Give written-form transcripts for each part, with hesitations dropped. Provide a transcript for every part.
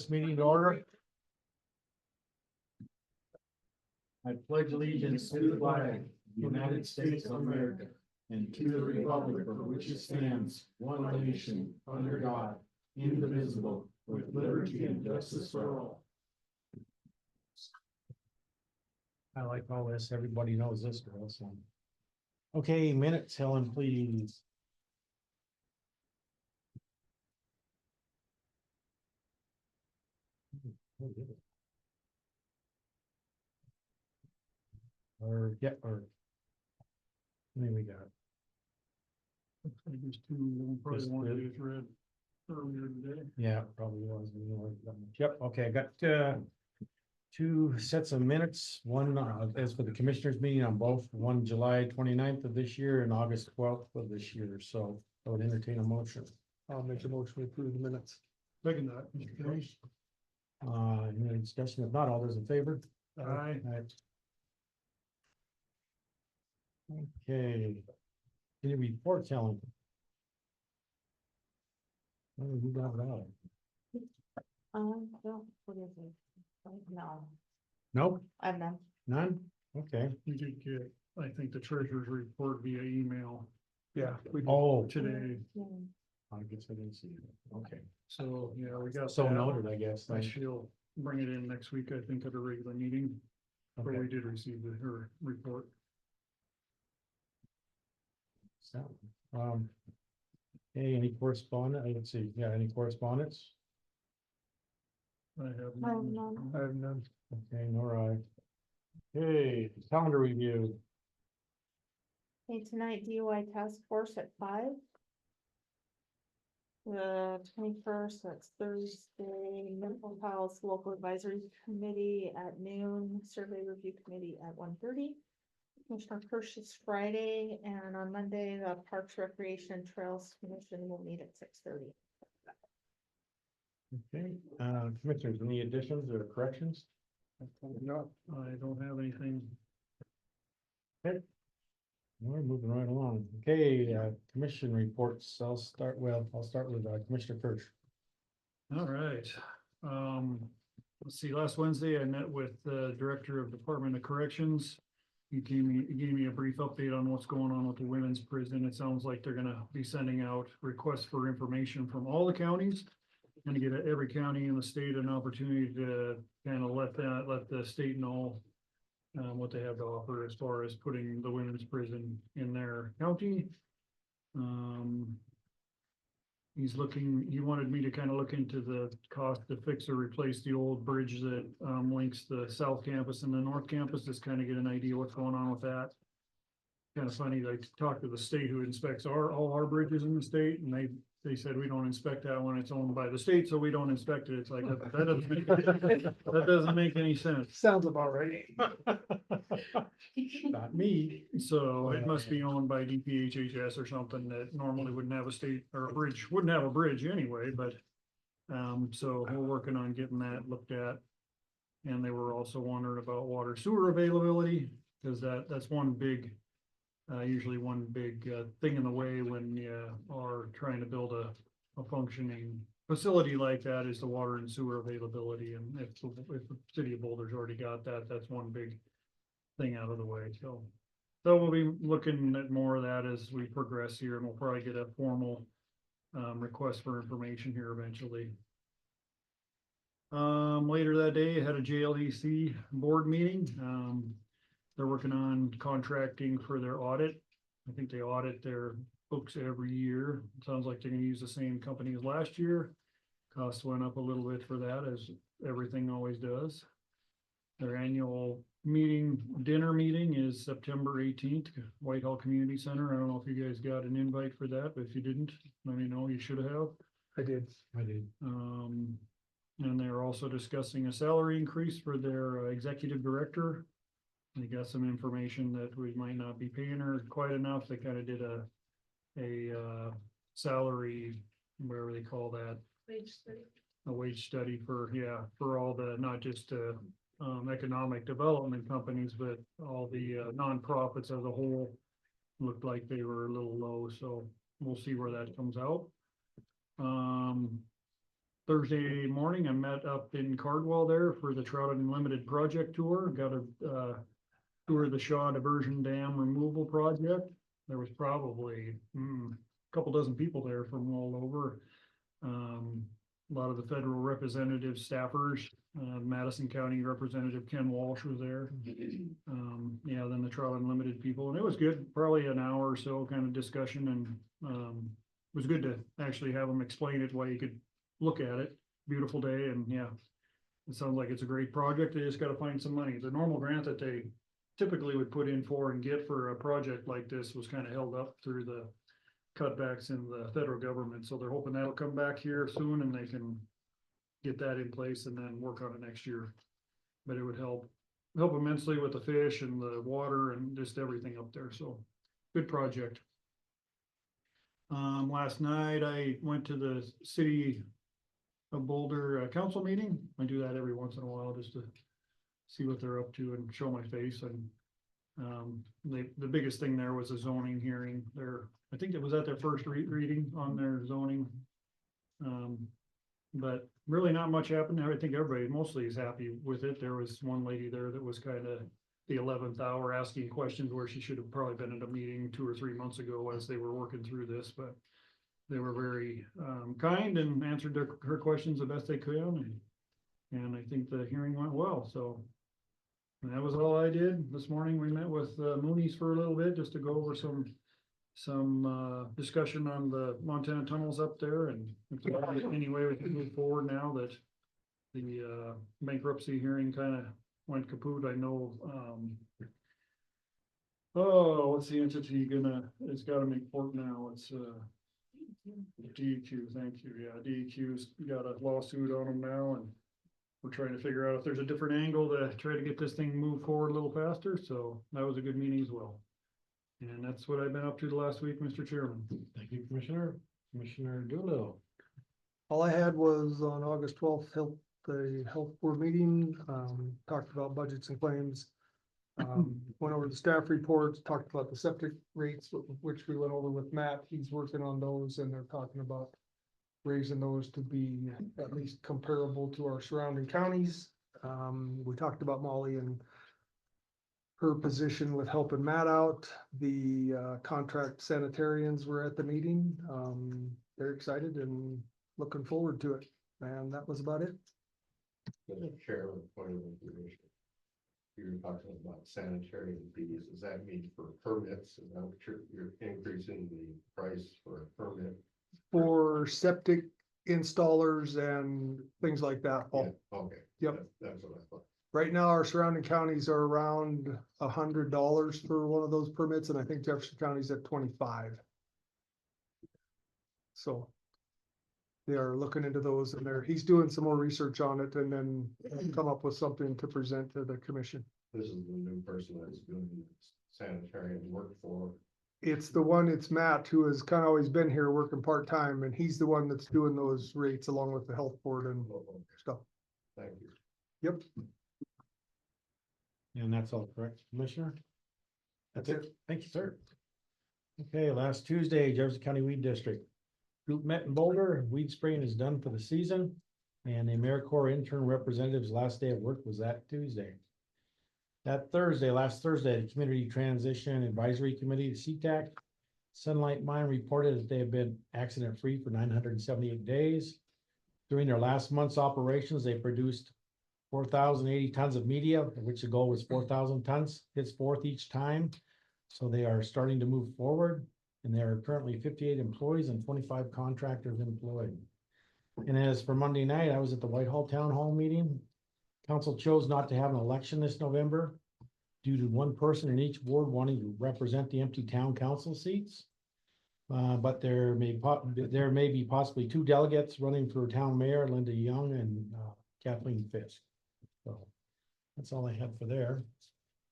this meeting to order. I pledge allegiance to the flag of the United States of America and to the republic for which it stands, one nation, under God, indivisible, with liberty and justice for all. I like all this. Everybody knows this girl, so. Okay, minutes, Helen, please. Or, yeah, or. I mean, we got. Just two, probably Just one two. you just read earlier today. Yeah, probably was. Yep, okay, I got two sets of minutes. One is for the commissioners meeting on both, one July 29th of this year and August 12th of this year. So I would entertain a motion. I'll make a motion to approve the minutes. Second that, Mr. Kelly. Any discussion? If not, all those in favor? Aye. Okay. Any report, Helen? Oh, you got it out. No, what is it? No, Nope, I've none. none? Okay. We did get, I think, the treasurer's report via email. Yeah. we did Oh. Today, I guess I didn't see it. Okay. so, yeah, we got. So that. noted, I guess. I shall bring it in next week, I think, at a regular meeting, where Okay. we did receive her report. So, hey, any correspondence? Let's see, yeah, any correspondence? I have. I have none. I have none. Okay, nor I. Hey, calendar review. Okay, tonight DUI task force at 5. The 21st, that's Thursday, mental health local advisory committee at noon, survey review committee at 1:30. Commissioner Kirsch is Friday, and on Monday, the Parks Recreation Trails Commission will meet at 6:30. Okay, commissioners, any additions or corrections? No, I don't have anything. We're moving right along. Okay, commission reports. I'll start with Commissioner Kirsch. All right. Let's see, last Wednesday I met with the Director of Department of Corrections. He gave me a brief update on what's going on with the women's prison. It sounds like they're gonna be sending out requests for information from all the counties. And to get every county in the state an opportunity to kind of let the state know what they have to offer as far as putting the women's prison in their county. He wanted me to kind of look into the cost to fix or replace the old bridge that links the south campus and the north campus, just kind of get an idea what's going on with that. Kind of funny, I talked to the state who inspects all our bridges in the state, and they said we don't inspect that when it's owned by the state, so we don't inspect it. It's like, that doesn't make any sense. Sounds about right. Not me. So it must be owned by DPHHS or something that normally wouldn't have a state or a bridge, wouldn't have a bridge anyway, but. So we're working on getting that looked at. And they were also wondering about water sewer availability, because that's one big. Usually one big thing in the way when you are trying to build a functioning facility like that is the water and sewer availability. And if the city of Boulder's already got that, that's one big thing out of the way. So we'll be looking at more of that as we progress here, and we'll probably get a formal request for information here eventually. Later that day, I had a JLEC board meeting. They're working on contracting for their audit. I think they audit their books every year. It sounds like they're gonna use the same company as last year. Costs went up a little bit for that, as everything always does. Their annual dinner meeting is September 18th, Whitehall Community Center. I don't know if you guys got an invite for that, but if you didn't, let me know, you should have. I did. And they're also discussing a salary increase for their executive director. They got some information that we might not be paying her quite enough. They kind of did a salary, whatever they call that. A wage study for all the, not just economic development companies, but all the nonprofits as a whole. Looked like they were a little low, so we'll see where that comes out. Thursday morning, I met up in Cardwell there for the Trout Unlimited project tour, got a, tour of the Shaw Diversion Dam Removal Project. There was probably, a couple dozen people there from all over. A lot of the federal representative staffers, Madison County Representative Ken Walsh was there. Yeah, then the Trout Unlimited people, and it was good, probably an hour or so kind of discussion, and, it was good to actually have them explain it, why you could look at it. Beautiful day, and yeah, it sounds like it's a great project. They just gotta find some money. The normal grant that they typically would put in for and get for a project like this was kind of held up through the cutbacks in the federal government, so they're hoping that'll come back here soon and they can get that in place and then work on it next year. But it would help immensely with the fish and the water and just everything up there, so good project. Last night I went to the city of Boulder council meeting. I do that every once in a while just to see what they're up to and show my face. And the biggest thing there was a zoning hearing there. I think it was at their first reading on their zoning. But really not much happened. I think everybody mostly is happy with it. There was one lady there that was kind of the 11th hour asking questions where she should have probably been at a meeting 2 or 3 months ago as they were working through this, but they were very kind and answered her questions the best they could. And I think the hearing went well. So that was all I did. This morning we met with Mooney's for a little bit just to go over some discussion on the Montana tunnels up there, and if there's any way we can move forward now that the bankruptcy hearing kind of went kaput. I know, what's the entity it's gotta make pork now. It's DEQ, thank you. Yeah, DEQ's got a lawsuit on them now, and we're trying to figure out if there's a different angle to try to get this thing moved forward a little faster. So that was a good meeting as well. And that's what I've been up to the last week, Mr. Chairman. Thank you, Commissioner. Commissioner Doolittle. All I had was on August 12th, the health board meeting, talked about budgets and claims. Went over the staff reports, talked about the septic rates, which we went over with Matt. He's working on those, and they're talking about raising those to be at least comparable to our surrounding counties. We talked about Molly and her position with helping Matt out. The contract sanitarians were at the meeting. They're excited and looking forward to it. And that was about it. Chairman, point of information. You're talking about sanitary fees. Does that mean for permits? Is that what you're increasing the price for a permit? For septic installers and things like that. Yeah, okay. Yep. That's what I thought. Right now, our surrounding counties are around $100 for one of those permits, and I think Jefferson County's at 25. So they are looking into those, and he's doing some more research on it, and then come up with something to present to the commission. This is the new person that's doing sanitary work for. It's Matt, who has kind of always been here working part-time, and he's the one that's doing those rates along with the health board and stuff. Thank you. Yep. And that's all correct, Commissioner? That's it. Thank you, sir. Okay, last Tuesday, Jefferson County Weed District group met in Boulder. Weed spraying is done for the season. And the AmeriCorps intern representative's last day of work was that Tuesday. Last Thursday, the Community Transition Advisory Committee, the CTAC, Sunlight Mine reported that they have been accident-free for 978 days. During their last month's operations, they produced 4,080 tons of media, of which the goal was 4,000 tons, hits forth each time. So they are starting to move forward, and there are currently 58 employees and 25 contractors employed. And as for Monday night, I was at the Whitehall Town Hall meeting. Council chose not to have an election this November due to one person in each ward wanting to represent the empty town council seats. But there may be possibly 2 delegates running for town mayor, Linda Young and Kathleen Fisk. So that's all I had for there.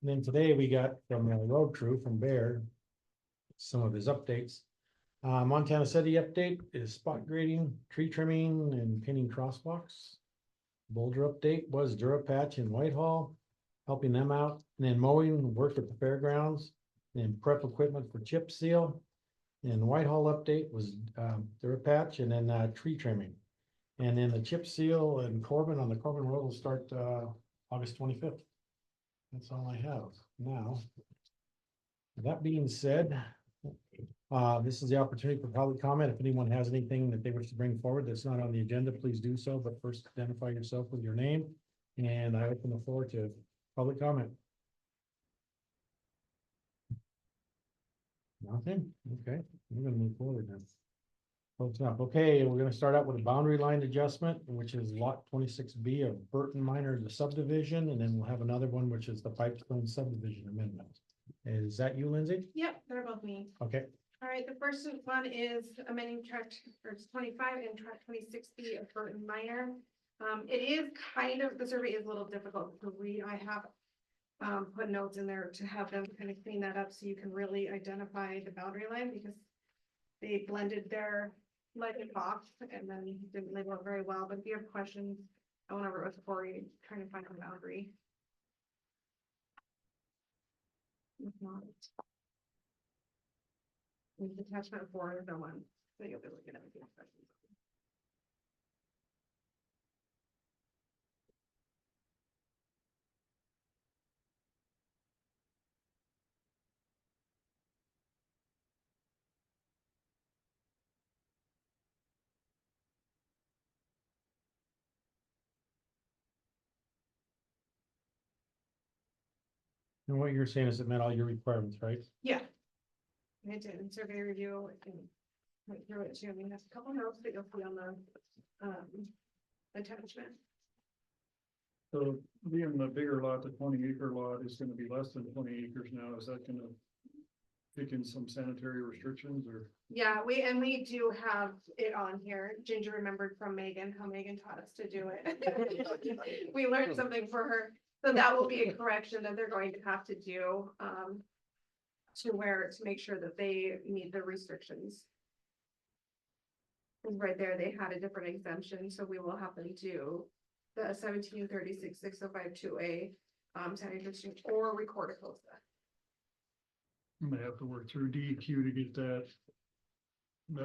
And then today we got from the road crew from Bear some of his updates. Montana City update is spot grading, tree trimming, and painting crosswalks. Boulder update was Durapatch in Whitehall, helping them out, and then mowing work at the fairgrounds, and prep equipment for chip seal. And Whitehall update was Durapatch, and then tree trimming. And then the chip seal and Corbin on the Corbin Road will start, August 25th. That's all I have now. That being said, this is the opportunity for public comment. If anyone has anything that they wish to bring forward that's not on the agenda, please do so, but first identify yourself with your name. And I open the floor to public comment. Nothing? Okay, we're gonna move forward then. Folks up. Okay, we're gonna start out with a boundary line adjustment, which is lot 26B of Burton Minor, the subdivision, and then we'll have another one, which is the Pipestone subdivision amendment. Is that you, Lindsay? Yep, they're both me. Okay, All right, the first one is amending tract, or it's 25 and tract 26B of Burton Minor. It is kind of, the survey is a little difficult to read. I have put notes in there to have them kind of clean that up so you can really identify the boundary line, because they blended their legend box and then didn't label it very well. But if you have questions, I went over it with Corey trying to find the boundary. If not, with attachment 4 is the one, so you'll be looking at the questions. and what you're saying is it met all your requirements, right? Yeah. I did in survey review, I can went through it too. I mean, there's a couple notes that you'll see on the attachment. So being the bigger lot, the 20-acre lot is gonna be less than 20 acres now. Is that gonna kick in some sanitary restrictions or? Yeah, we do have it on here. Ginger remembered from Megan, how Megan taught us to do it. We learned something for her. So that will be a correction that they're going to have to do, to make sure that they meet the restrictions. 'Cause right there, they had a different exemption, so we will have them do the 1736-6052A, sanitary restriction or record a COSA. I'm gonna have to work through DEQ to get that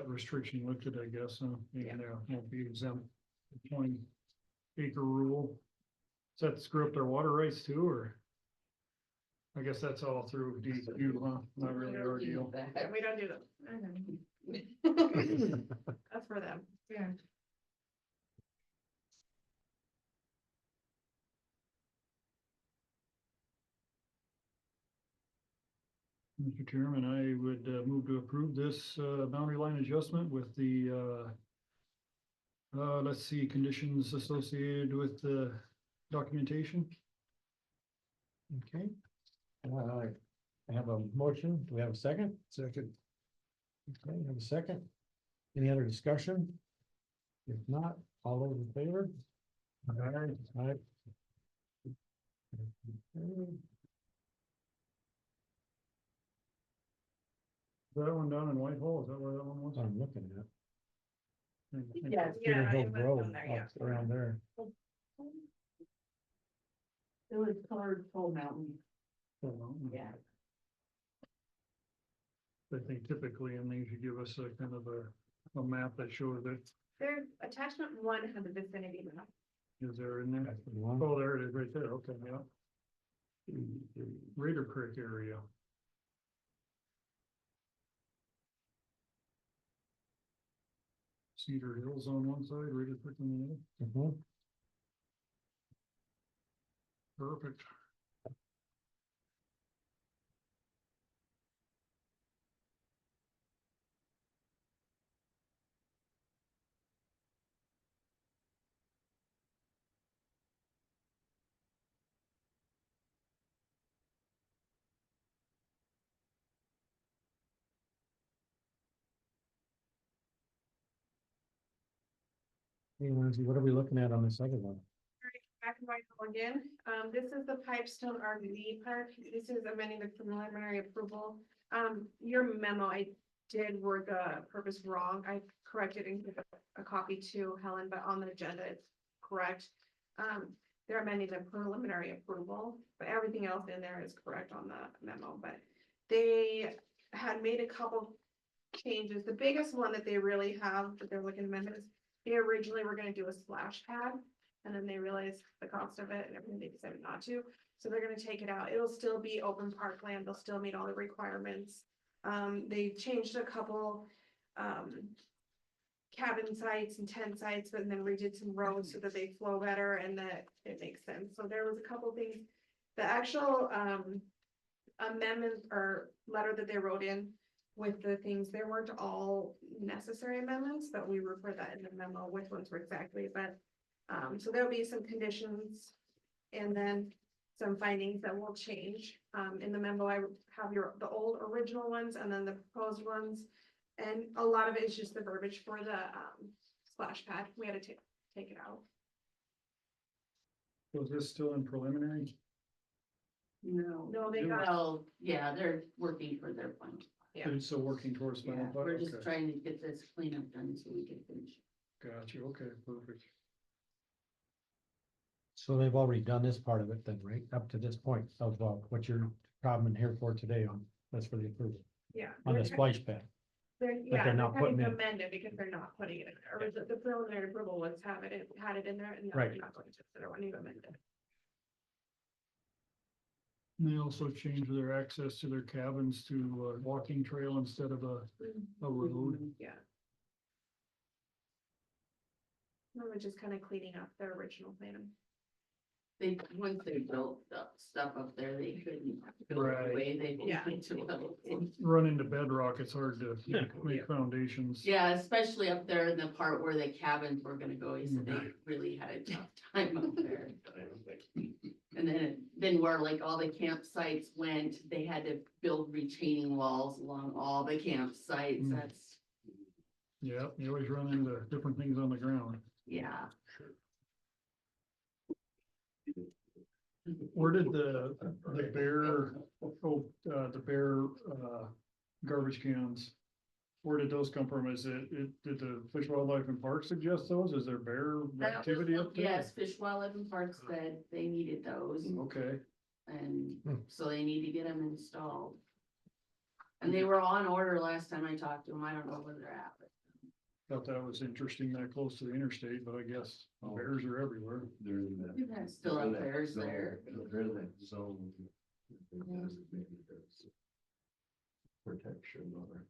restriction lifted, I guess, Yeah. won't be exempt. 20-acre rule. Does that screw up their water rights too, or? I guess that's all through DEQ, huh? Not really our deal. We don't do them. That's for them. Yeah. Mr. Chairman, I would move to approve this boundary line adjustment with the let's see, conditions associated with the documentation. Okay. I have a motion. Do we have a second? Second. Okay, I have a second. Any other discussion? If not, all those in favor? Aye. Is that one down in Whitehall? Is that where that one was? I'm looking at. Yes, Cedar yeah, Hill it was Road, down there, yeah. up around there. It was colored Full Mountain, Well, yeah. I think typically, and they should give us a kind of a map that shows it. Their attachment 1 had the vicinity map. Is there in there? That's the one. Oh, there it is, right there. Okay, yeah. Raider Creek area. Cedar Hills on one side, Raider Creek on the other. Mhm. Perfect. Hey, Lindsay, what are we looking at on the second one? Back in Whitehall again. This is the Pipestone RV park. This is amending the preliminary approval. Your memo, I did word the purpose wrong. I corrected and gave a copy to Helen, but on the agenda, it's correct. They're amending the preliminary approval, but everything else in there is correct on the memo, but they had made a couple changes. The biggest one that they really have that they're looking to amend is They originally were gonna do a splash pad, and then they realized the cost of it and everything, they decided not to. So they're gonna take it out. It'll still be open parkland. They'll still meet all the requirements. They changed a couple, cabin sites and tent sites, but then redid some roads so that they flow better and that it makes sense. So there was a couple things. The actual, amendment or letter that they wrote in with the things, they weren't all necessary amendments, but we refer that in the memo which ones were exactly, but so there'll be some conditions and then some findings that will change. In the memo, I have the old original ones and then the proposed ones. And a lot of it is just the verbiage for the splash pad. We had to take it out. Was this still in preliminary? No. No, they got, Well, yeah, they're working for their plan. Yeah. It's still working towards Yeah, final plat? we're just Okay. trying to get this cleanup done so we can finish. Got you, okay, perfect. So they've already done this part of it then, right? Up to this point of what you're problem here for today on, that's for the approval, yeah. on the They're- splash pad. Yeah, they're not having putting to in. amend it because they're not putting it in there. Or the preliminary approval was had it in there and now Right. they're not going to, so they're wanting to amend it. And they also changed their access to their cabins to a walking trail instead of a road. Yeah. We were just kind of cleaning up their original plan. They, once they built the stuff up there, they couldn't build Right. the way they Yeah. wanted to. Run into bedrock, it's hard to Yeah. make foundations. Yeah, especially up there in the part where the cabins were gonna go, he said they really had a tough time up there. And then where like all the campsites went, they had to build retaining walls along all the campsites, Mm. that's, Yeah, you always run into different things on the ground. yeah. Where did the bear garbage cans? Where did those come from? Did the Fish, Wildlife and Park suggest those? Is there bear That was activity what- up there? Yes, Fish, Wildlife and Parks said they needed those, Okay, and Hmm. so they need to get them installed. And they were on order last time I talked to them, I don't know where they're at, but thought that was interesting that close to the interstate, but I guess bears are everywhere. They're in that. we've had still they're in have that bears zone, there. They're in that zone. Designated as protection or.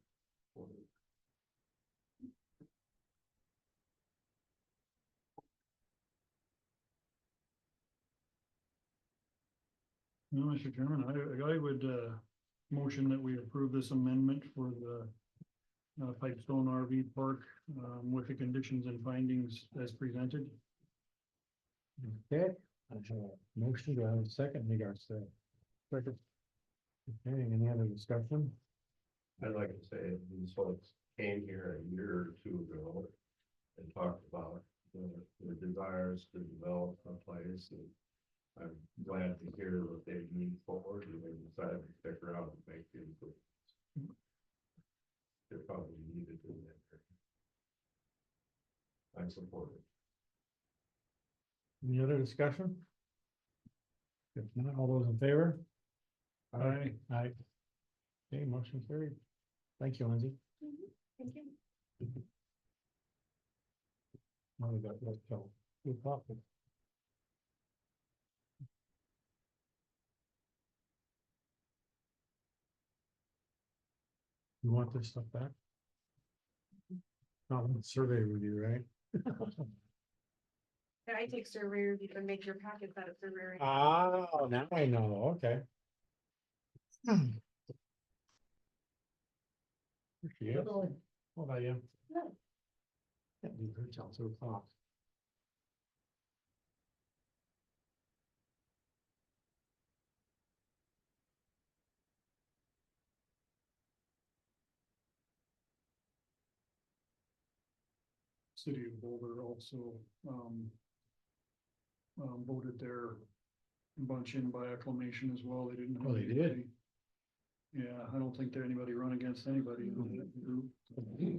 No, Mr. Chairman, I would, motion that we approve this amendment for the Pipestone RV Park, with the conditions and findings as presented. Okay, I have a motion, do I have a second in regards to that? Second. Okay, any other discussion? I'd like to say these folks came here a year or two ago and talked about their desires to develop a place, and I'm glad to hear that they moved forward and they decided to stick around and make the improvements. They're probably needed in that area. I support it. Any other discussion? If not, all those in favor? Aye. Aye. Okay, motion carried. Thank you, Lindsay. Thank you. Now we got that till 2:00. You want this stuff back? Not in the survey review, right? Yeah, I take survey review and make your packets out of survey review. Oh, now I know, okay. Here she is. What about you? Can't leave her till 2:00. City of Boulder also, voted their bunch in by acclamation as well. They didn't. have Oh, they did? anybody- Yeah, I don't think that anybody run against anybody in that group.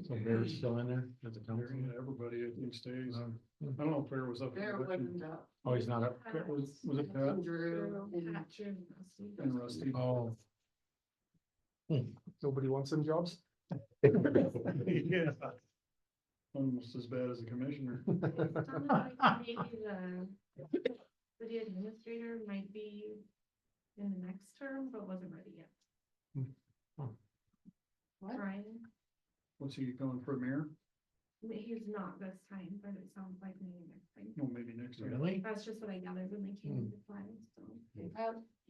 So Bear's still in there at the council? Yeah, everybody I think stays. I Um, don't know if Bear was up. There there, wasn't a. Oh, he's not up? Was it Pat Drew and and Rusty? Oh. Nobody wants them jobs? Yeah. almost as bad as a commissioner. Sounded like maybe the city administrator might be in the next term, but wasn't ready yet. What? Ryan, What's he going for mayor? he's not this time, but it sounds like maybe next time. No, maybe next year. Really? That's just what I gathered when they came to apply, so.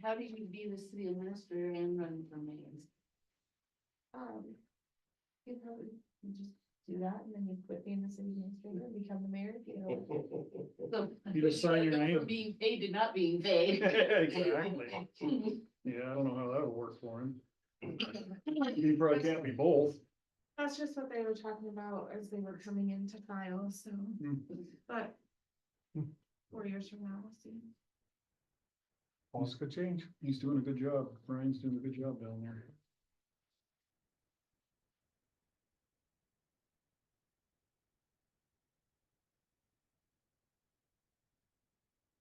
How do you be the city administrator and run for mayor? You probably just do that and then you quit being the city administrator, and become the mayor. If you don't. So You just sign your go name. from being paid to not being paid. Exactly. Yeah, I don't know how that would work for him. He probably can't be both. That's just what they were talking about as they were coming into file, so, Hmm. but 4 years from now, we'll see. Almost could change. He's doing a good job. Brian's doing a good job down there.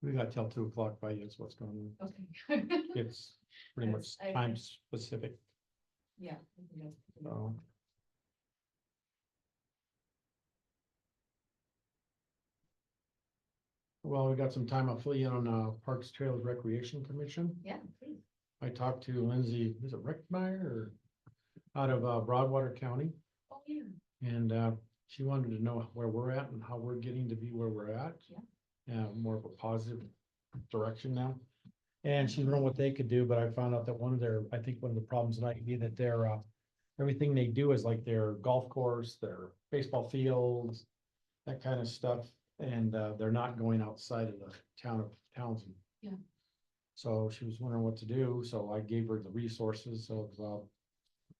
We got till 2 o'clock by you, is what's going on. Okay. It's pretty much Yes, I- time specific, Yeah. so. Well, we got some time. I'll fill you in on Parks, Trails, Recreation Commission. Yeah, please. I talked to Lindsay, is it Rickmeyer or out of Broadwater County? Oh, yeah. And she wanted to know where we're at and how we're getting to be where we're at. Yeah. More of a positive direction now. And she didn't know what they could do, but I found out that I think one of the problems might be that their everything they do is like their golf course, their baseball fields, that kind of stuff. And they're not going outside of the town of Townsend. Yeah. So she was wondering what to do, so I gave her the resources of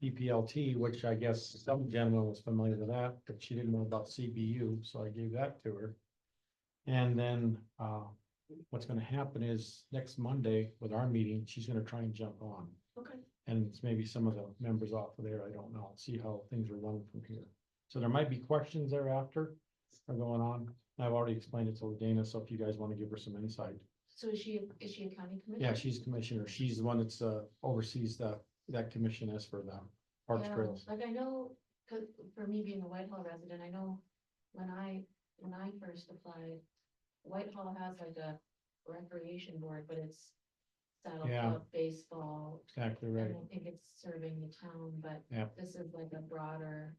EPLT, which I guess some gentleman was familiar with that, but she didn't know about CBU, so I gave that to her. And then what's gonna happen is next Monday with our meeting, she's gonna try and jump on. Okay. And it's maybe some of the members off of there, I don't know, see how things are running from here. So there might be questions thereafter are going on. I've already explained it to Dana, so if you guys want to give her some insight. So is she a county commissioner? Yeah, she's commissioner. She's the one that's oversees that commission as for the Parks Yeah, Trails. like I know, cause for me being a Whitehall resident, I know when I first applied, Whitehall has like a recreation board, but it's saddle Yeah. club, baseball. Exactly And right. I think it's serving the town, but Yeah. this is like a broader,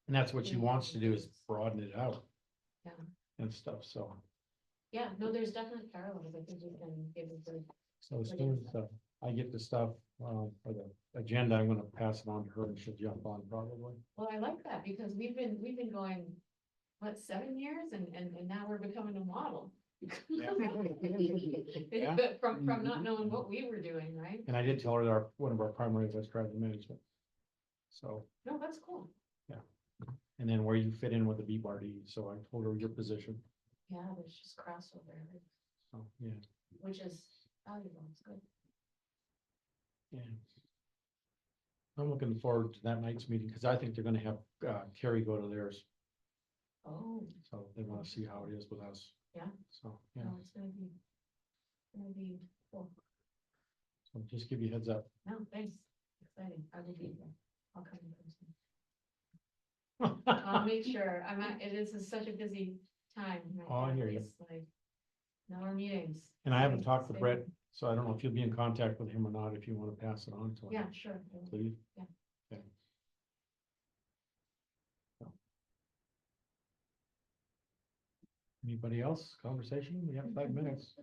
And that's what she wants to do is broaden it out. Yeah. And stuff, so. yeah, no, there's definitely parallels. I think we can give it the, So as soon as I get the stuff for the agenda, I'm gonna pass it on to her and she'll jump on probably. well, I like that because we've been going, what, 7 years and now we're becoming a model. Yeah. Yeah. But from not knowing what we were doing, right? And I did tell her that one of our primary was traffic management. So, No, that's cool. and then where you fit in with the BRD, so I told her your position, Yeah, there's just crossover, so, yeah, which is valuable. It's good. yeah. I'm looking forward to that night's meeting, because I think they're gonna have Carrie go to theirs, Oh, so they wanna see how it is with us. Yeah. So, yeah, no, it's gonna be cool. so just give you a heads up. No, thanks. Exciting. I will be there. I'll come in person. I'll make sure. It is such a busy time. right Oh, I now. hear you. It's like, no more meetings. And I haven't talked to Stay- Brett, so I don't know if you'll be in contact with him or not, if you wanna pass it on to him. Yeah, sure. Please. Yeah. Okay. So. Anybody else? Conversation? We have 5 minutes.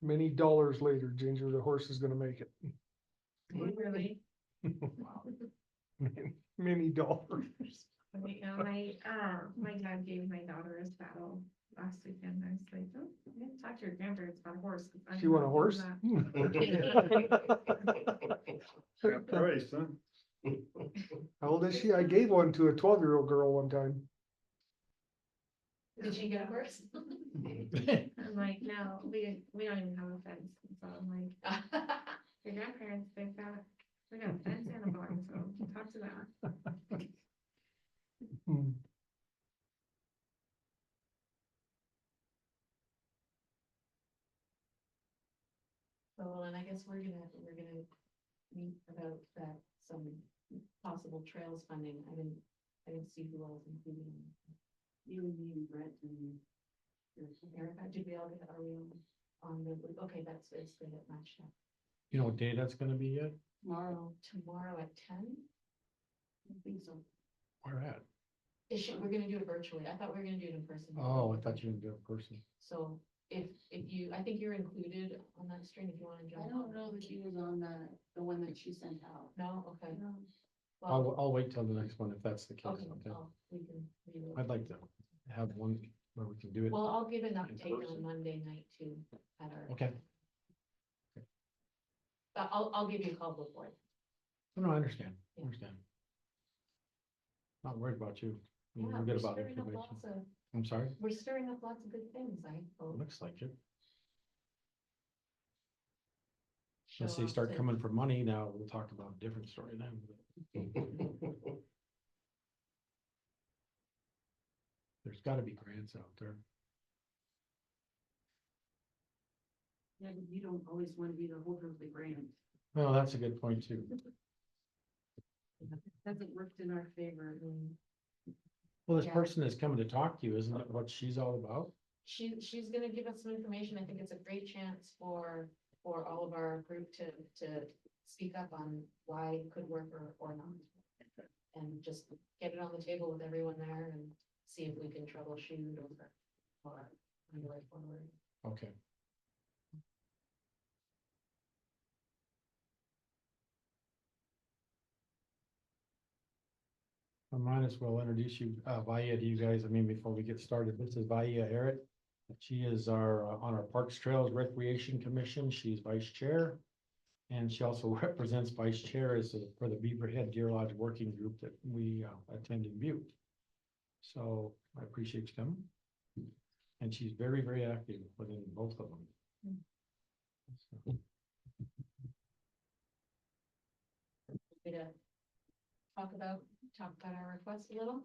Many dollars later, Ginger, the horse is gonna make it. Really? Many dollars. My dad gave my daughter a saddle last weekend. I was like, oh, I didn't talk to your grandparents about a horse. I'm She want a not horse? doing Half price, huh? How old is she? I gave one to a 12-year-old girl one time. Did she get a horse? that. I'm like, no, we don't even have a fence. So I'm like, your grandparents, they got a fence and a barn, so talk to them. Hmm. So, and I guess we're gonna meet about that, some possible trails funding. I didn't I didn't see who else including. You and me and Brett and. Erica, did we all get, are we on the, okay, that's basically it matched up. You know what day that's gonna be yet? Tomorrow at 10? I think so. Where at? We're gonna do it virtually. I thought we were gonna do it in person. Oh, I thought you were gonna do it in person. So if you, I think you're included on that string if you wanna jump. I don't know that she was on the one that she sent out. No, okay. No. Well, I'll wait till the next one if that's the case. okay, Okay. we can read it. I'd like to have one where we can do it. Well, I'll give an in update person. on Monday night too, at our. Okay. But I'll give you a call before. No, I understand. I Yeah. understand. Not worried about you. Yeah, We're we're good about stirring up information. lots of, I'm sorry? we're stirring up lots of good things, I hope. Looks like it. Show Unless they off start to- coming for money, now we'll talk about a different story then. There's gotta be grants out there. Yeah, but you don't always want to be the holder of the grant. Well, that's a good point too. Hasn't worked in our favor. Well, this Yeah. person is coming to talk to you, isn't that what she's all about? She's gonna give us some information. I think it's a great chance for all of our group to speak up on why it could work or not. And just get it on the table with everyone there and see if we can troubleshoot or find a way forward. Okay. I might as well introduce you, Vaya to you guys. I mean, before we get started, this is Vaya Eric. She is on our Parks Trails Recreation Commission. She's vice chair. And she also represents vice chair for the Beaverhead Deer Lodge Working Group that we attend in Butte. So I appreciate you coming. And she's very, very active within both of them. So, We to talk about our request a little,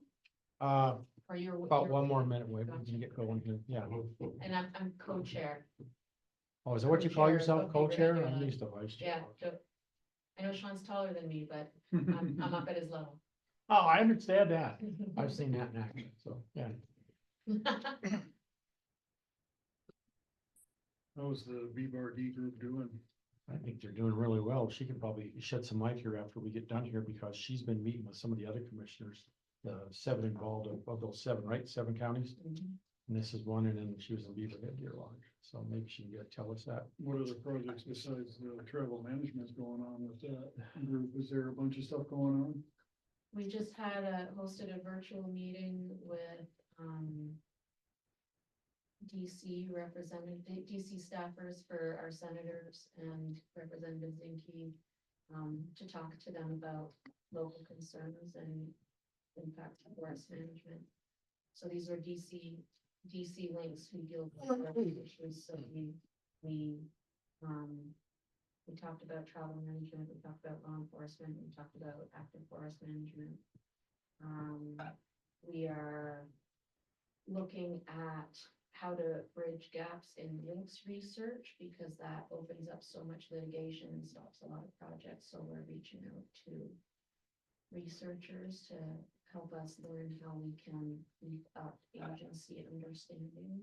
Uh, or you're. about you're- one more minute, we can get going here. Yeah. And I'm co-chair. Oh, is that what you call Co-chair yourself, of Beaverhead co-chair? Deer I'm Lodge. used to vice chair. Yeah, so I know Sean's taller than me, but I'm up at his level. Oh, I understand that. I've seen that in action, so, yeah. How's the BBRD group doing? I think they're doing really well. She could probably shed some light here after we get done here because she's been meeting with some of the other commissioners. The 7 involved of those 7, right? 7 counties. Mhm. And this is one, and then she was in Beaverhead Deer Lodge. So maybe she can tell us that. What other projects besides the travel management's going on with that group? Is there a bunch of stuff going on? We just hosted a virtual meeting with, DC DC staffers for our senators and Representative Zinke, to talk to them about local concerns and impact of forest management. So these are DC links who deal with forest issues, so we talked about travel management, we talked about law enforcement, we talked about active forest management. We are looking at how to bridge gaps in links research because that opens up so much litigation and stops a lot of projects. So we're reaching out to researchers to help us learn how we can beef up agency understanding.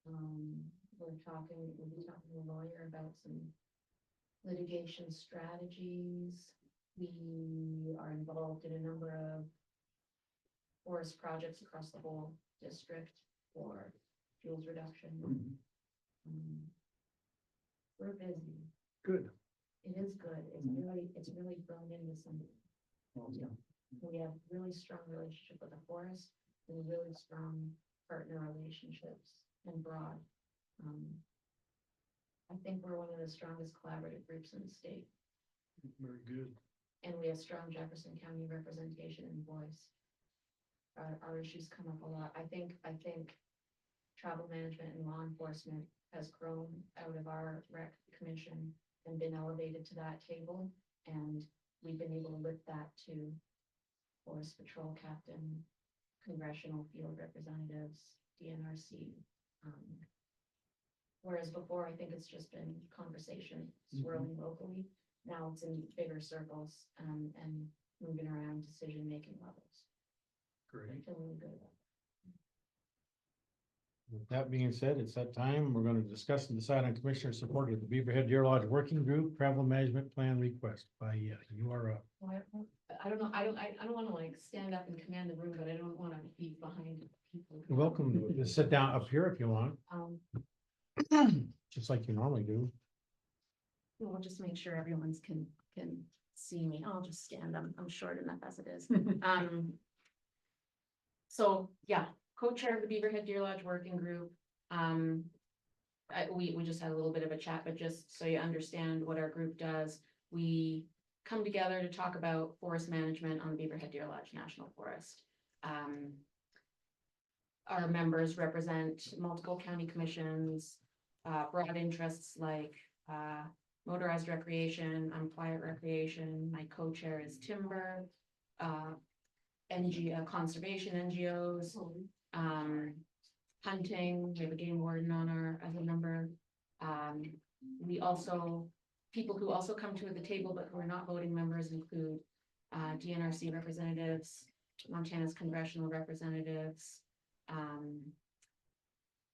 We'll be talking to a lawyer about some litigation strategies. We are involved in a number of forest projects across the whole district for fuels reduction. We're busy. Good. It is good. It's really grown into something. We have really strong relationship with the forest and really strong partner relationships and broad. I think we're one of the strongest collaborative groups in the state, Very good. and we have strong Jefferson County representation and voice. Our issues come up a lot. I think travel management and law enforcement has grown out of our rec commission and been elevated to that table, and we've been able to lift that to forest patrol captain, congressional field representatives, DNRC. Whereas before, I think it's just been conversation swirling locally. Now it's in bigger circles, and moving around decision-making levels. I feel really good about With that being said, it's that time. We're gonna discuss and decide on commissioner support of the Beaverhead Deer Lodge Working Group Travel Management Plan Request by, you are up. it. I don't know, I don't wanna like stand up and command the room, but I don't wanna be behind people. You're welcome to sit down up here if you want, just like you normally do. We'll just make sure everyone's can see me. I'll just stand. I'm short enough as it is. So, yeah, co-chair of the Beaverhead Deer Lodge Working Group. We just had a little bit of a chat, but just so you understand what our group does, we come together to talk about forest management on the Beaverhead Deer Lodge National Forest. Our members represent multiple county commissions, broad interests like, motorized recreation, unquiet recreation. My co-chair is timber, conservation NGOs, hunting. We have a game warden on as a member. We also, people who also come to the table but who are not voting members include DNRC representatives, Montana's congressional representatives,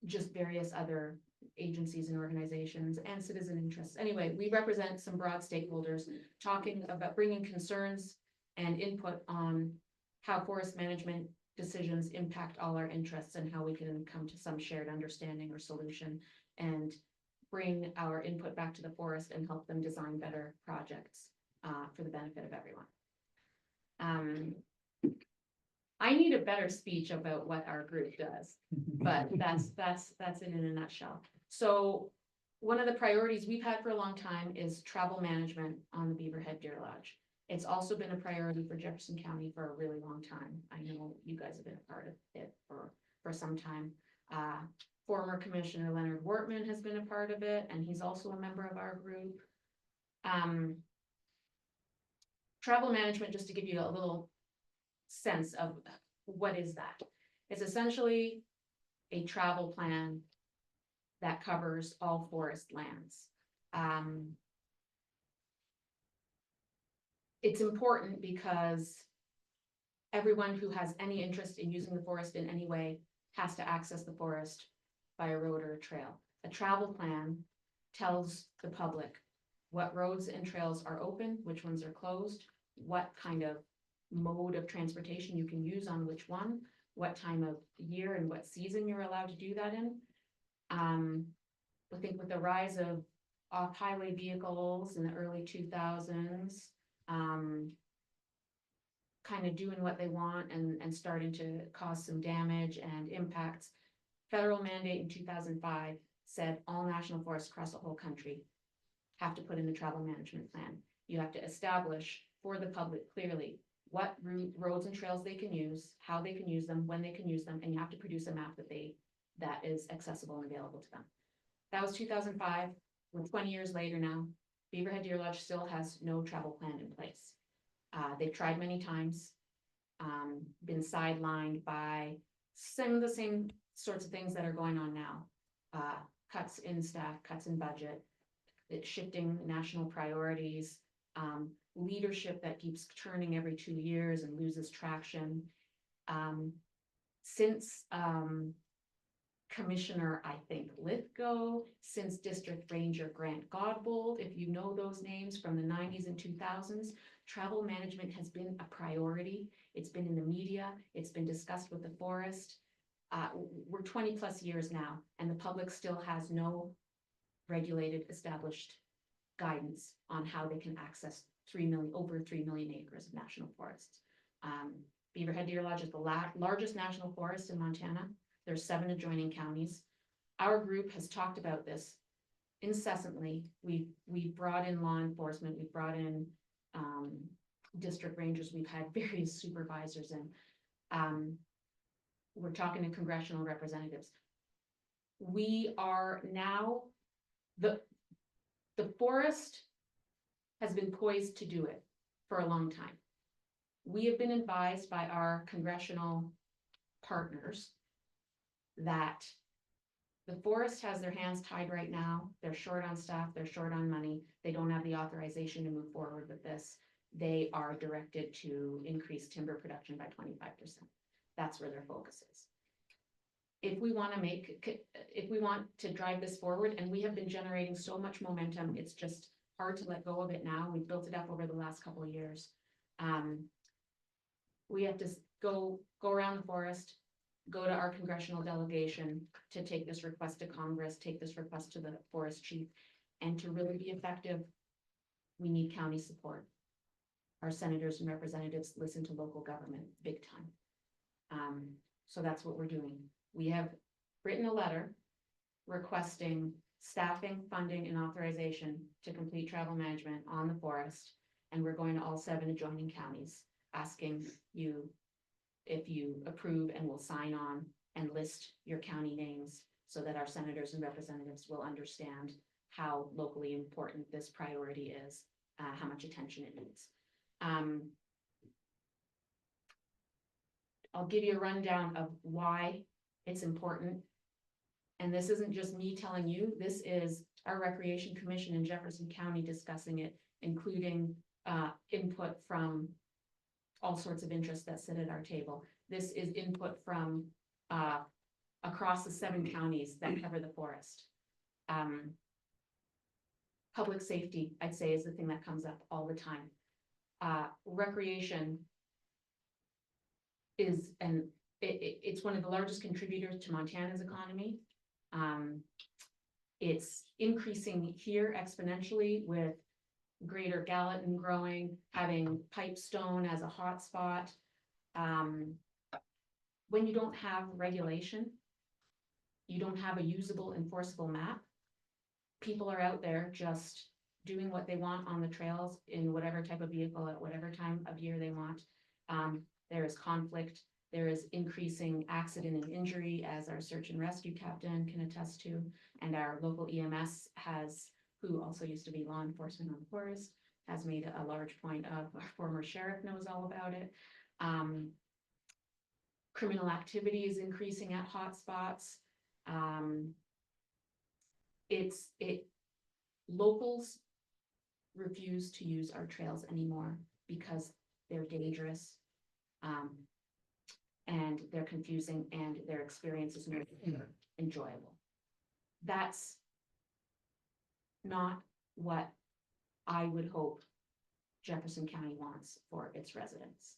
just various other agencies and organizations and citizen interests. Anyway, we represent some broad stakeholders talking about bringing concerns and input on how forest management decisions impact all our interests and how we can come to some shared understanding or solution and bring our input back to the forest and help them design better projects for the benefit of everyone. I need a better speech about what our group does, but that's it in a nutshell. So one of the priorities we've had for a long time is travel management on the Beaverhead Deer Lodge. It's also been a priority for Jefferson County for a really long time. I know you guys have been a part of it for some time. Former Commissioner Leonard Wortman has been a part of it, and he's also a member of our group. Travel management, just to give you a little sense of what is that? It's essentially a travel plan that covers all forest lands. It's important because everyone who has any interest in using the forest in any way has to access the forest by a road or a trail. A travel plan tells the public what roads and trails are open, which ones are closed, what kind of mode of transportation you can use on which one, what time of year and what season you're allowed to do that in. I think with the rise of off-highway vehicles in the early 2000s, kind of doing what they want and starting to cause some damage and impacts. Federal mandate in 2005 said all national forests across the whole country have to put in a travel management plan. You have to establish for the public clearly what roads and trails they can use, how they can use them, when they can use them, and you have to produce a map that is accessible and available to them. That was 2005. We're 20 years later now. Beaverhead Deer Lodge still has no travel plan in place. They've tried many times, been sidelined by some of the same sorts of things that are going on now. Cuts in staff, cuts in budget, it's shifting national priorities, leadership that keeps turning every 2 years and loses traction. Since Commissioner, I think, Lithgow, since District Ranger Grant Godbold, if you know those names from the 90s and 2000s, travel management has been a priority. It's been in the media, it's been discussed with the forest. We're 20 plus years now, and the public still has no regulated, established guidance on how they can access over 3 million acres of national forests. Beaverhead Deer Lodge is the largest national forest in Montana. There's 7 adjoining counties. Our group has talked about this incessantly. We've brought in law enforcement, we've brought in district rangers, we've had various supervisors, and we're talking to congressional representatives. We are now, the forest has been poised to do it for a long time. We have been advised by our congressional partners that the forest has their hands tied right now. They're short on staff, they're short on money. They don't have the authorization to move forward with this. They are directed to increase timber production by 25%. That's where their focus is. If we want to drive this forward, and we have been generating so much momentum, it's just hard to let go of it now. We've built it up over the last couple of years. We have to go around the forest, go to our congressional delegation to take this request to Congress, take this request to the forest chief, and to really be effective, we need county support. Our senators and representatives listen to local government big time. So that's what we're doing. We have written a letter requesting staffing, funding, and authorization to complete travel management on the forest. And we're going to all 7 adjoining counties, asking you if you approve and will sign on and list your county names so that our senators and representatives will understand how locally important this priority is, how much attention it needs. I'll give you a rundown of why it's important. And this isn't just me telling you, this is our Recreation Commission in Jefferson County discussing it, including input from all sorts of interests that sit at our table. This is input from across the 7 counties that cover the forest. Public safety, I'd say, is the thing that comes up all the time. Recreation is, and it's one of the largest contributors to Montana's economy. It's increasing here exponentially with Greater Gallatin growing, having Pipestone as a hotspot. When you don't have regulation, you don't have a usable, enforceable map. People are out there just doing what they want on the trails in whatever type of vehicle at whatever time of year they want. There is conflict. There is increasing accident and injury, as our search and rescue captain can attest to, and our local EMS who also used to be law enforcement on the forest, has made a large point of. Our former sheriff knows all about it. Criminal activity is increasing at hotspots. Locals refuse to use our trails anymore because they're dangerous. And they're confusing, and their experience is not enjoyable. That's not what I would hope Jefferson County wants for its residents.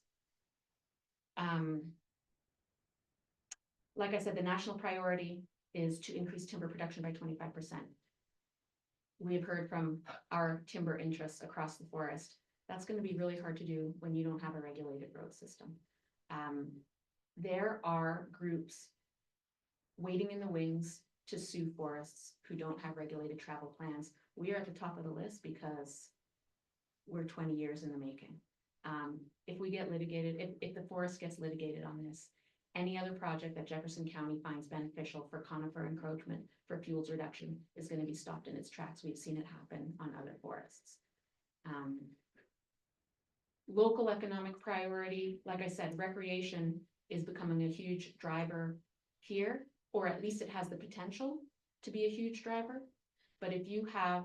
Like I said, the national priority is to increase timber production by 25%. We have heard from our timber interests across the forest. That's going to be really hard to do when you don't have a regulated road system. There are groups waiting in the wings to sue forests who don't have regulated travel plans. We are at the top of the list because we're 20 years in the making. If we get litigated, if the forest gets litigated on this, any other project that Jefferson County finds beneficial for conifer encroachment, for fuels reduction, is going to be stopped in its tracks. We've seen it happen on other forests. Local economic priority, like I said, recreation is becoming a huge driver here, or at least it has the potential to be a huge driver. But if you have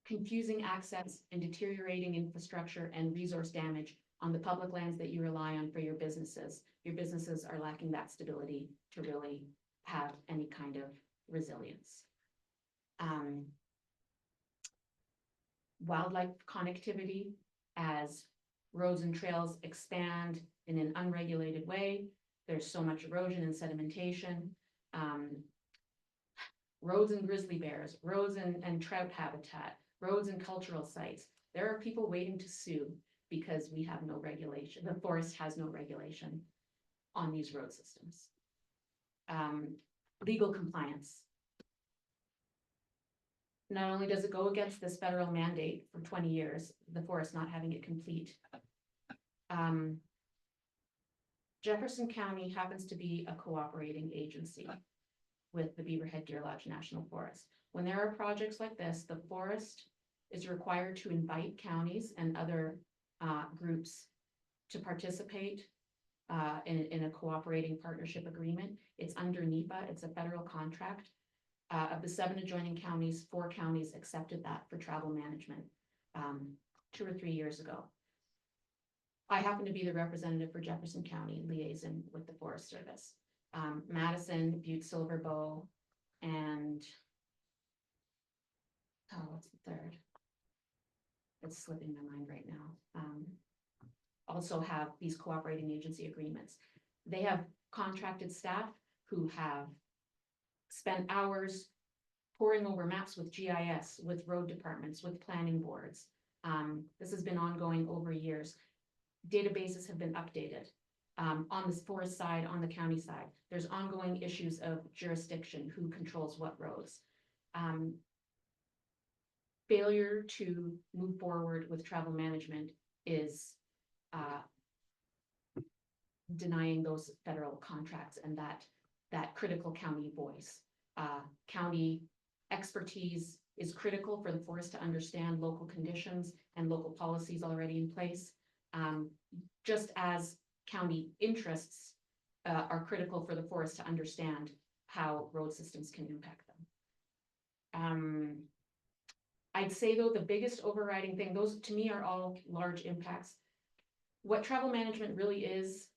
confusing access and deteriorating infrastructure and resource damage on the public lands that you rely on for your businesses are lacking that stability to really have any kind of resilience. Wildlife connectivity, as roads and trails expand in an unregulated way, there's so much erosion and sedimentation. Roads and grizzly bears, roads and trout habitat, roads and cultural sites. There are people waiting to sue because we have no regulation. The forest has no regulation on these road systems. Legal compliance. Not only does it go against this federal mandate for 20 years, the forest not having it complete. Jefferson County happens to be a cooperating agency with the Beaverhead Deer Lodge National Forest. When there are projects like this, the forest is required to invite counties and other groups to participate in a cooperating partnership agreement. It's under NEPA, it's a federal contract. Of the 7 adjoining counties, 4 counties accepted that for travel management 2 or 3 years ago. I happen to be the representative for Jefferson County liaison with the Forest Service. Madison, Butte, Silver Bow, and oh, what's the third? It's slipping my mind right now. Also have these cooperating agency agreements. They have contracted staff who have spent hours poring over maps with GIS, with road departments, with planning boards. This has been ongoing over years. Databases have been updated. On the forest side, on the county side, there's ongoing issues of jurisdiction, who controls what roads. Failure to move forward with travel management is denying those federal contracts and that critical county voice. County expertise is critical for the forest to understand local conditions and local policies already in place. Just as county interests are critical for the forest to understand how road systems can impact them. I'd say though, the biggest overriding thing, those to me are all large impacts. What travel management really is,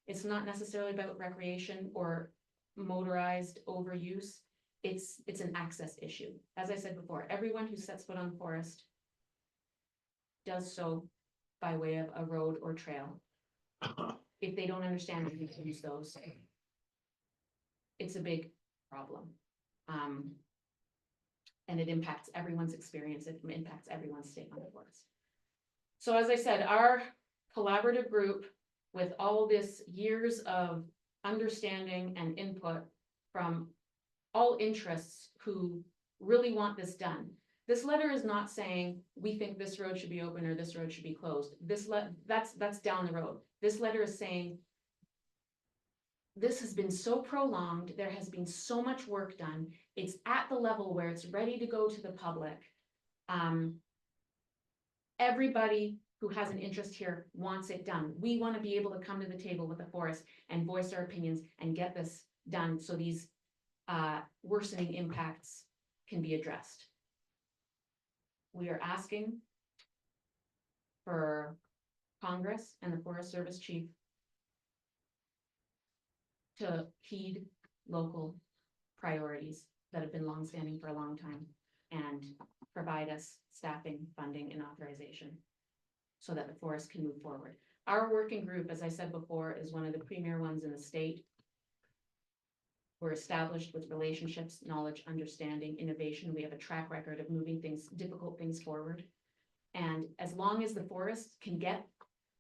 it's not necessarily about recreation or motorized overuse. It's an access issue. As I said before, everyone who sets foot on the forest does so by way of a road or trail. If they don't understand that you can use those, it's a big problem. And it impacts everyone's experience. It impacts everyone's stake on the forest. So as I said, our collaborative group, with all this years of understanding and input from all interests who really want this done. This letter is not saying we think this road should be open or this road should be closed. That's down the road. This letter is saying this has been so prolonged. There has been so much work done. It's at the level where it's ready to go to the public. Everybody who has an interest here wants it done. We want to be able to come to the table with the forest and voice our opinions and get this done so these worsening impacts can be addressed. We are asking for Congress and the Forest Service chief to heed local priorities that have been longstanding for a long time and provide us staffing, funding, and authorization so that the forest can move forward. Our working group, as I said before, is one of the premier ones in the state. We're established with relationships, knowledge, understanding, innovation. We have a track record of moving things, difficult things forward. And as long as the forest can get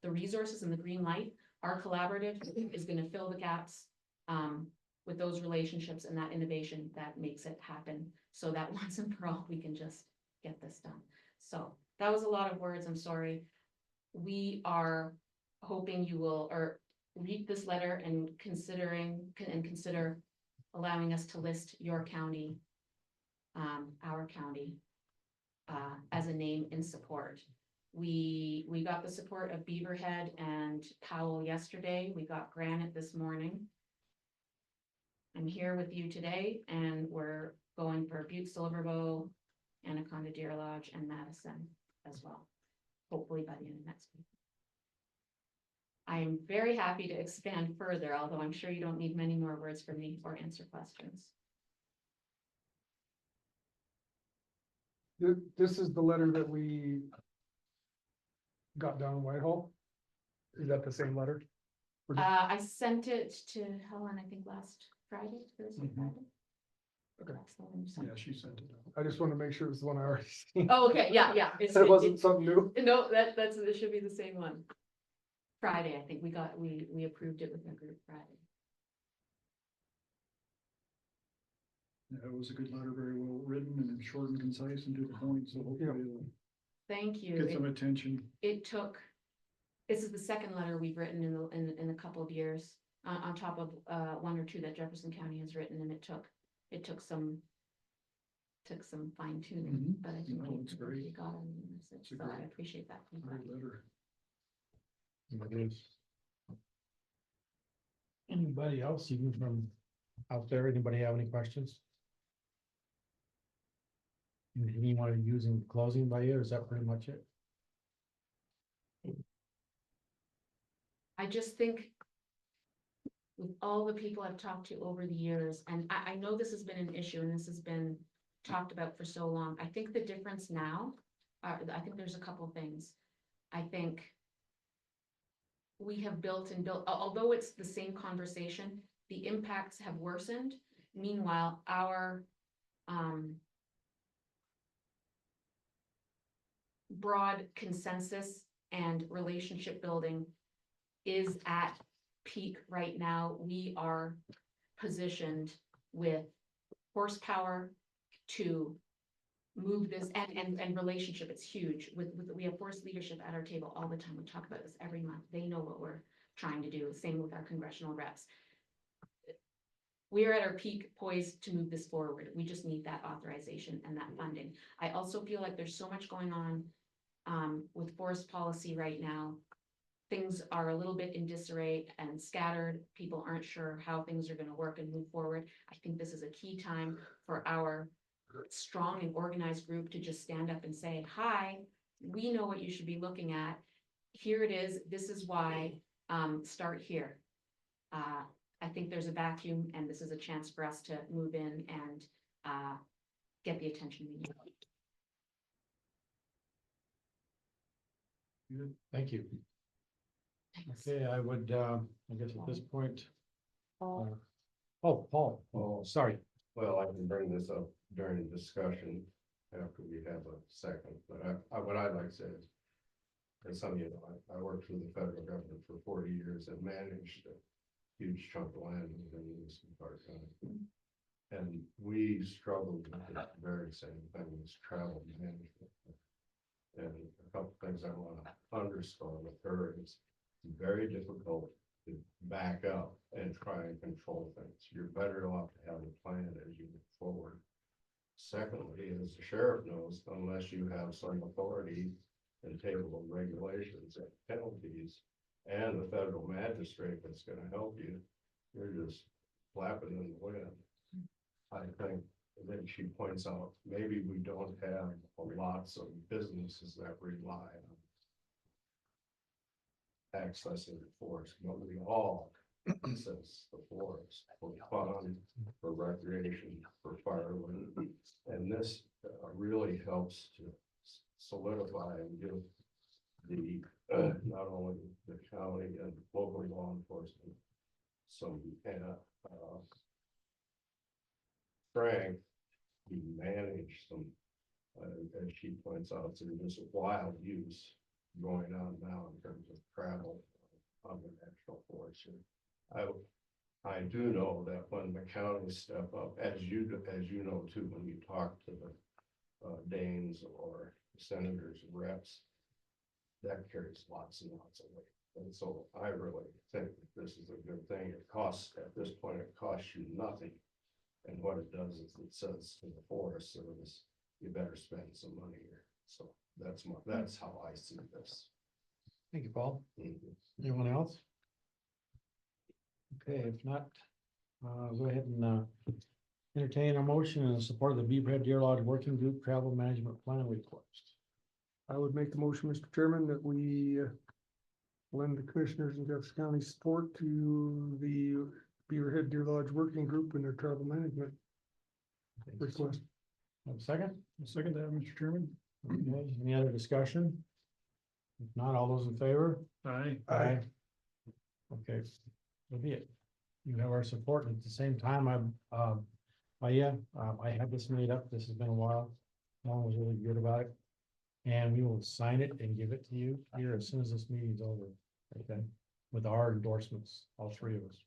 the resources and the green light, our collaborative is going to fill the gaps with those relationships and that innovation that makes it happen, so that once and for all, we can just get this done. So that was a lot of words, I'm sorry. We are hoping you will read this letter and consider allowing us to list your county, our county, as a name in support. We got the support of Beaverhead and Powell yesterday. We got Granite this morning. I'm here with you today, and we're going for Butte, Silver Bow, Anaconda Deer Lodge, and Madison as well, hopefully by the end of next week. I am very happy to expand further, although I'm sure you don't need many more words from me or answer questions. This is the letter that we got down in Whitehall. Is that the same letter? I sent it to Helen, I think last Friday, Thursday, Mhm. Friday. Okay. That's the one you sent. Yeah, she sent it out. I just want to make sure it's the one I already seen. Oh, okay, yeah. That wasn't something new. No, it should be the same one. Friday, I think we approved it with our group Friday. Yeah, it was a good letter, very well written and short and concise and to the point, so hopefully it'll Thank you. get some attention. This is the second letter we've written in a couple of years, on top of one or two that Jefferson County has written, and it took some fine tuning, Mhm. but I think No, it's great. we got it. It's a So I great- appreciate that feedback. Great letter. Anybody else, even from out there, anybody have any questions? Anything you want to use in closing by you, or is that pretty much it? I just think with all the people I've talked to over the years, and I know this has been an issue and this has been talked about for so long. I think the difference now, I think there's a couple things. I think we have built and built, although it's the same conversation, the impacts have worsened. Meanwhile, our broad consensus and relationship building is at peak right now. We are positioned with horsepower to move this and relationship. It's huge we have force leadership at our table all the time. We talk about this every month. They know what we're trying to do. Same with our congressional reps. We are at our peak poised to move this forward. We just need that authorization and that funding. I also feel like there's so much going on with forest policy right now. Things are a little bit in disarray and scattered. People aren't sure how things are going to work and move forward. I think this is a key time for our strong and organized group to just stand up and say, hi, we know what you should be looking at. Here it is. This is why. Start here. I think there's a vacuum and this is a chance for us to move in and get the attention we need. Good. Thank you. Okay, I would, I guess at this point, oh, Paul, oh, sorry. Well, I can bring this up during discussion after we have a second, but what I'd like to say is, as some of you know, I worked for the federal government for 40 years and managed a huge chunk of land within this part of time. And we struggled with the very same thing as travel management. And a couple things I want to underscore with her is it's very difficult to back up and try and control things. You're better off to have a plan as you move forward. Secondly, as the sheriff knows, unless you have some authority and table of regulations and penalties and the federal magistrate that's going to help you, you're just flapping in the wind. I think then she points out, maybe we don't have lots of businesses that rely on accessing the forest, but we all access the forest for fun, for recreation, for firewood. And this really helps to solidify and give the not only the county and local law enforcement some strength to manage some, as she points out, so there's a wild use going on now in terms of travel on the national forest. I do know that when the counties step up, as you know too, when you talk to the Danes or senators and reps, that carries lots and lots of weight. And so I really think that this is a good thing. It costs, at this point, it costs you nothing. And what it does is it says to the Forest Service, you better spend some money here. So that's how I see this. Thank you, Paul. Mhm. Anyone else? Okay, if not, go ahead and entertain a motion in support of the Beaverhead Deer Lodge Working Group Travel Management Plan request. I would make the motion, Mr. Chairman, that we lend the commissioners in Jefferson County support to the Beaverhead Deer Lodge Working Group and their travel management request. Have a second? I'll second that, Mr. Chairman. Okay, any other discussion? If not, all those in favor? Aye. Aye. Okay, so be it. You have our support, and at the same time, I had this made up, this has been a while. Alan was really good about it. And we will sign it and give it to you here as soon as this meeting's over, okay? With our endorsements, all three of us.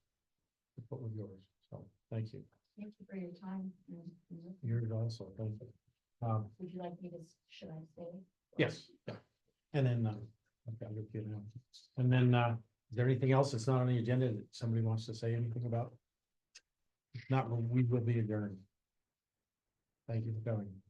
Put with yours, so, thank you. Thank you for your time. Yours also, thank you. Would you like me to, should I say? Yes, yeah. And then, okay, I'll get you now. And then, is there anything else that's not on the agenda that somebody wants to say anything about? If not, we will be adjourned. Thank you for coming.